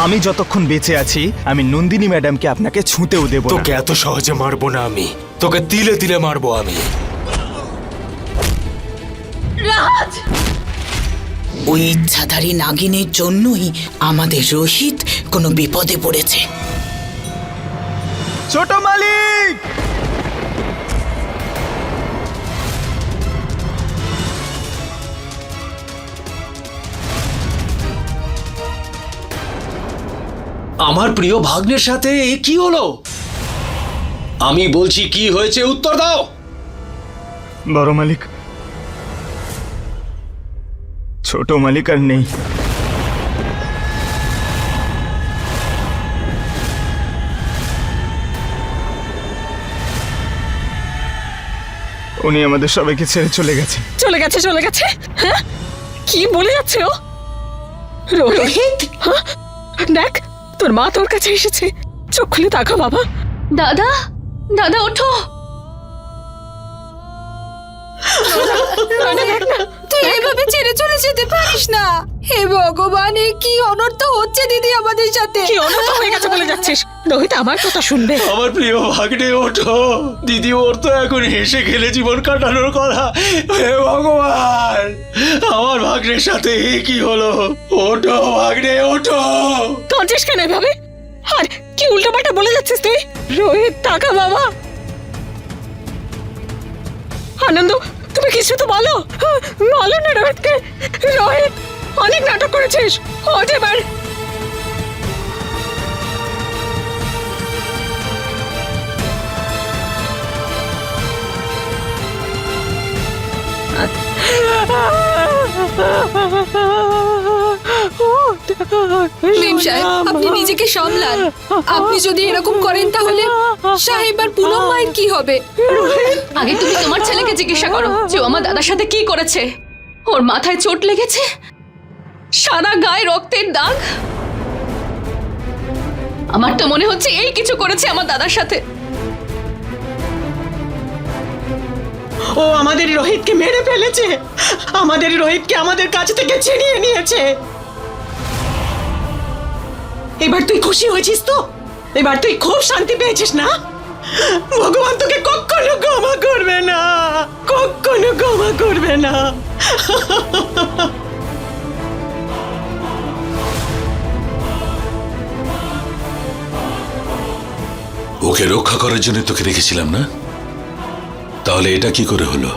আমি যতক্ষণ বেঁচে আছি আমি নন্দিনী ম্যাডামকে আপনাকে ছুঁতেও দেব না। তোকে এত সহজে মারবো না আমি, তোকে তিলে তিলে মারবো আমি। রাজ, ওই ইচ্ছাধারী নাগিনের জন্যই আমাদের রোহিত কোনো বিপদে পড়েছে। ছোট মালিক, আমার প্রিয় ভাগ্নের সাথে এ কি হলো? আমি বলছি কি হয়েছে উত্তর দাও। বড় মালিক, ছোট মালিক আর নেই। উনি আমাদের সবাইকে ছেড়ে চলে গেছে। চলে গেছে চলে গেছে? হ্যাঁ, কি বলে যাচ্ছে ও? রোহিত, হ্যাঁ? দেখ, তোর মা তোর কাছে এসেছে। চোখ খুলে তাকা বাবা। দাদা, দাদা ওঠো। তুই এভাবে ছেড়ে চলে যেতে পারিস না। হে ভগবান, এ কি অনর্থ হচ্ছে দিদি আমাদের সাথে। কি অনর্থ হয়ে গেছে বলে যাচ্ছিস? রোহিত আমার কথা শুনবে। আমার প্রিয় ভাগ্নে ওঠো। দিদি ওর তো এখন হেসে খেলে জীবন কাটানোর কথা। হে ভগবান, আমার ভাগ্নের সাথে এ কি হলো? ওঠো ভাগ্নে ওঠো। কাঁদছিস কেন এভাবে? আর কি উল্টোপাল্টা বলে যাচ্ছিস তুই? রোহিত টাকা বাবা। আনন্দ, তুমি কিছু তো বলো। বলো না রোহিতকে। রোহিত, অনেক নাটক করেছিস। ওঠ এবার। মেম সাহেব, আপনি নিজেকে সামলান। আপনি যদি এরকম করেন তাহলে সাহেব আর পুনম মায়ের কি হবে? আগে তুমি তোমার ছেলেকে জিজ্ঞাসা করো যে ও আমার দাদার সাথে কি করেছে। ওর মাথায় চোট লেগেছে, সারা গায়ে রক্তের দাগ। আমার তো মনে হচ্ছে এই কিছু করেছে আমার দাদার সাথে। ও আমাদের রোহিতকে মেরে ফেলেছে। আমাদের রোহিতকে আমাদের কাছ থেকে ছিনিয়ে নিয়েছে। এবার তুই খুশি হয়েছিস তো? এবার তুই খুব শান্তি পেয়েছিস না? ভগবান তোকে কখনো ক্ষমা করবে না, কখনো ক্ষমা করবে না। ওকে রক্ষা করার জন্য তোকে রেখেছিলাম না? তাহলে এটা কি করে হলো?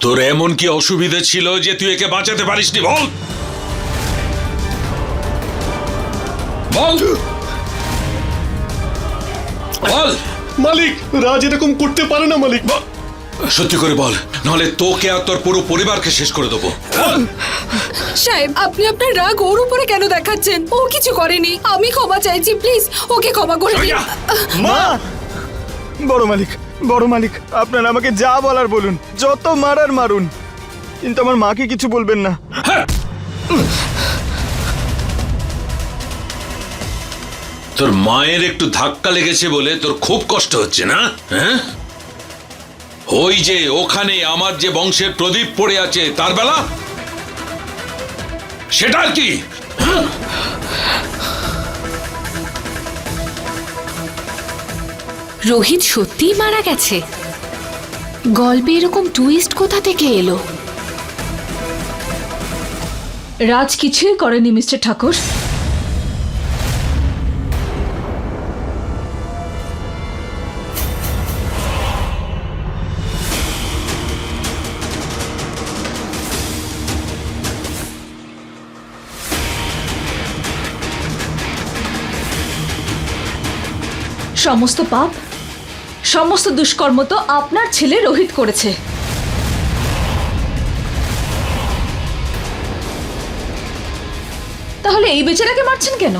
তোর এমন কি অসুবিধা ছিল যে তুই একে বাঁচাতে পারিসনি? বল বল বল। মালিক, রাজ এরকম করতে পারে না মালিক। সত্যি করে বল, নাহলে তোকে আর তোর পুরো পরিবারকে শেষ করে দেবো। সাহেব, আপনি আপনার রাগ ওর উপরে কেন দেখাচ্ছেন? ও কিছু করেনি। আমি ক্ষমা চাইছি, প্লিজ ওকে ক্ষমা করে দিন। মা, বড় মালিক, বড় মালিক, আপনারা আমাকে যা বলার বলুন, যত মারার মারুন, কিন্তু আমার মাকে কিছু বলবেন না। তোর মায়ের একটু ধাক্কা লেগেছে বলে তোর খুব কষ্ট হচ্ছে না? হ্যাঁ, ওই যে ওখানে আমার যে বংশের প্রদীপ পড়ে আছে তার বেলা, সেটা আর কি? রোহিত সত্যিই মারা গেছে? গল্পে এরকম টুইস্ট কোথা থেকে এলো? রাজ কিছুই করেনি মিস্টার ঠাকুর। সমস্ত পাপ, সমস্ত দুষ্কর্ম তো আপনার ছেলে রোহিত করেছে। তাহলে এই বেচারাকে মারছেন কেন?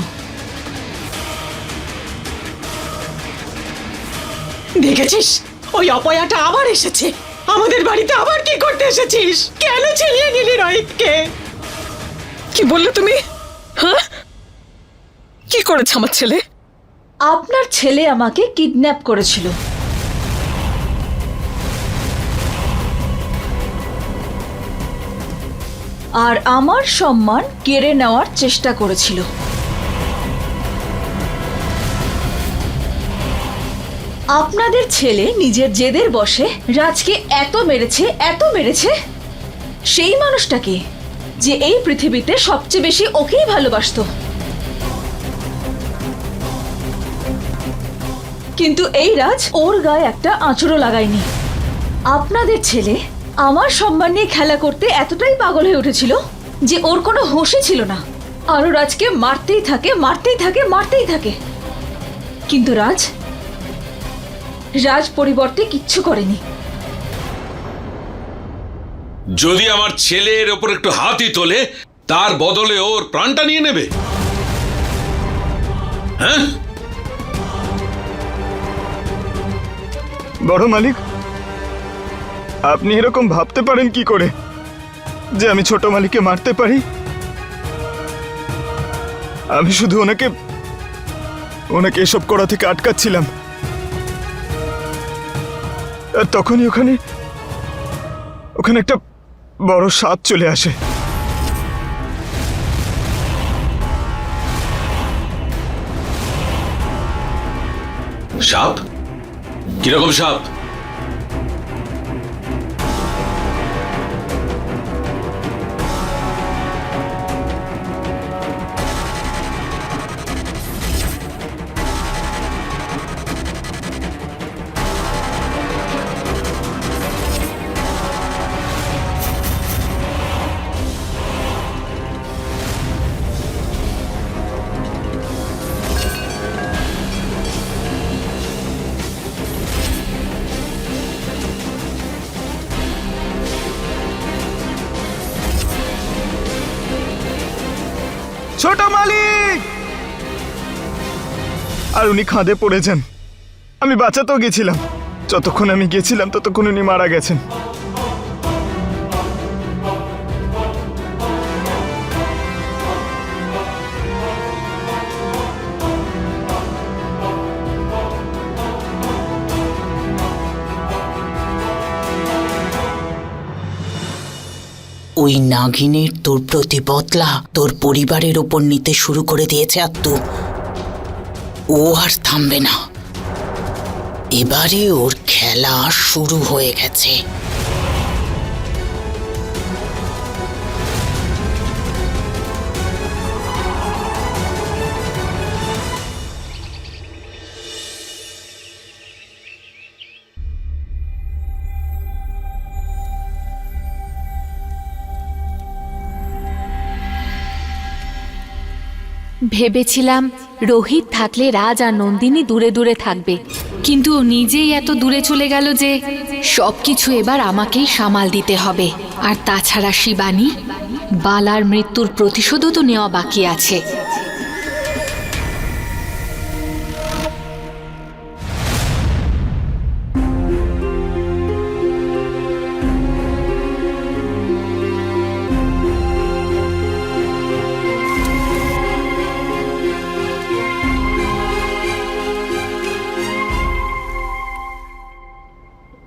দেখেছিস, ওই অপয়াটা আবার এসেছে। আমাদের বাড়িতে আবার কি করতে এসেছিস? কেন ছিনিয়ে নিলি রোহিতকে? কি বললে তুমি? হ্যাঁ, কি করেছে আমার ছেলে? আপনার ছেলে আমাকে কিডন্যাপ করেছিল। আর আমার সম্মান কেড়ে নেওয়ার চেষ্টা করেছিল। আপনাদের ছেলে নিজের জেদের বশে রাজকে এত মেরেছে, সেই মানুষটাকে যে এই পৃথিবীতে সবচেয়ে বেশি ওকেই ভালোবাসতো। কিন্তু এই রাজ ওর গায়ে একটা আঁচড়ও লাগায়নি। আপনাদের ছেলে আমার সম্মান নিয়ে খেলা করতে এতটাই পাগল হয়ে উঠেছিল যে ওর কোনো হুঁশই ছিল না, আরও রাজকে মারতেই থাকে। কিন্তু রাজ পরিবর্তে কিচ্ছু করেনি। যদি আমার ছেলের ওপর একটু হাতই তোলে তার বদলে ওর প্রাণটা নিয়ে নেবে? হ্যাঁ, বড় মালিক, আপনি এরকম ভাবতে পারেন কি করে যে আমি ছোট মালিককে মারতে পারি? আমি শুধু ওনাকে এসব করা থেকে আটকাচ্ছিলাম। আর তখনই ওখানে একটা বড় সাপ চলে আসে। সাপ? কিরকম সাপ? ছোট মালিক! আর উনি খাদে পড়েছেন। আমি বাঁচাতেও গেছিলাম, যতক্ষণ আমি গেছিলাম ততক্ষণ উনি মারা গেছেন। ওই নাগিনের তোর প্রতি বদলা তোর পরিবারের ওপর নিতে শুরু করে দিয়েছে আত্মু। ও আর থামবে না। এবারে ওর খেলা শুরু হয়ে গেছে। ভেবেছিলাম রোহিত থাকলে রাজ আর নন্দিনী দূরে দূরে থাকবে, কিন্তু ও নিজেই এত দূরে চলে গেল যে সবকিছু এবার আমাকেই সামাল দিতে হবে। আর তাছাড়া শিবানী, বালার মৃত্যুর প্রতিশোধও তো নেওয়া বাকি আছে।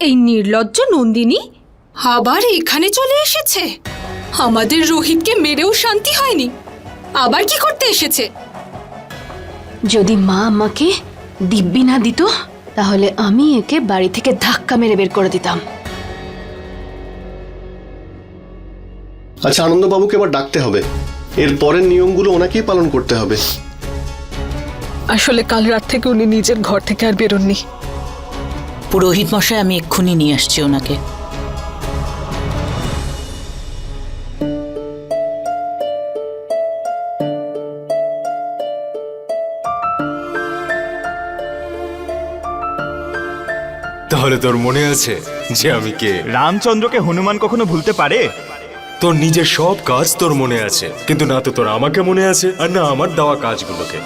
এই নির্লজ্জ নন্দিনী আবার এখানে চলে এসেছে। আমাদের রোহিতকে মেরেও শান্তি হয়নি, আবার কি করতে এসেছে? যদি মা আমাকে দিব্যি না দিত তাহলে আমি একে বাড়ি থেকে ধাক্কা মেরে বের করে দিতাম। আচ্ছা, আনন্দবাবুকে এবার ডাকতে হবে। এর পরের নিয়মগুলো ওনাকেই পালন করতে হবে। আসলে কাল রাত থেকে উনি নিজের ঘর থেকে আর বেরোননি। পুরোহিত মশাই, আমি এক্ষুনি নিয়ে আসছি ওনাকে। তাহলে তোর মনে আছে যে আমি কে? রামচন্দ্রকে হনুমান কখনো ভুলতে পারে? তোর নিজের সব কাজ তোর মনে আছে, কিন্তু না তো তোর আমাকে মনে আছে আর না আমার দেওয়া কাজগুলোকে।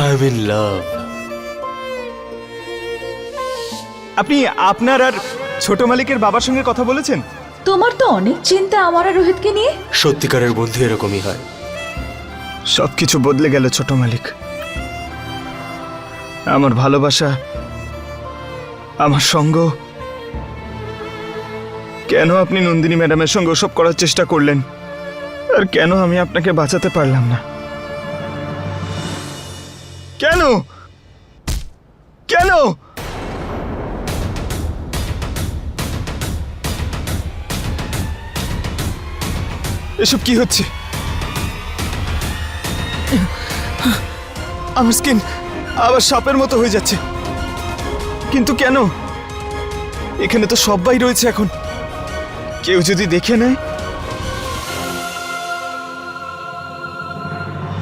I am in love. আপনি আপনার আর ছোট মালিকের বাবার সঙ্গে কথা বলেছেন? তোমার তো অনেক চিন্তা আমার আর রোহিতকে নিয়ে। সত্যিকারের বন্ধু এরকমই হয়। সবকিছু বদলে গেল ছোট মালিক। আমার ভালোবাসা, আমার সঙ্গ, কেন আপনি নন্দিনী ম্যাডামের সঙ্গে ওসব করার চেষ্টা করলেন, আর কেন আমি আপনাকে বাঁচাতে পারলাম না? কেন কেন? এসব কি হচ্ছে? আমার স্কিন আবার সাপের মতো হয়ে যাচ্ছে। কিন্তু কেন? এখানে তো সবাই রয়েছে এখন, কেউ যদি দেখে নেয়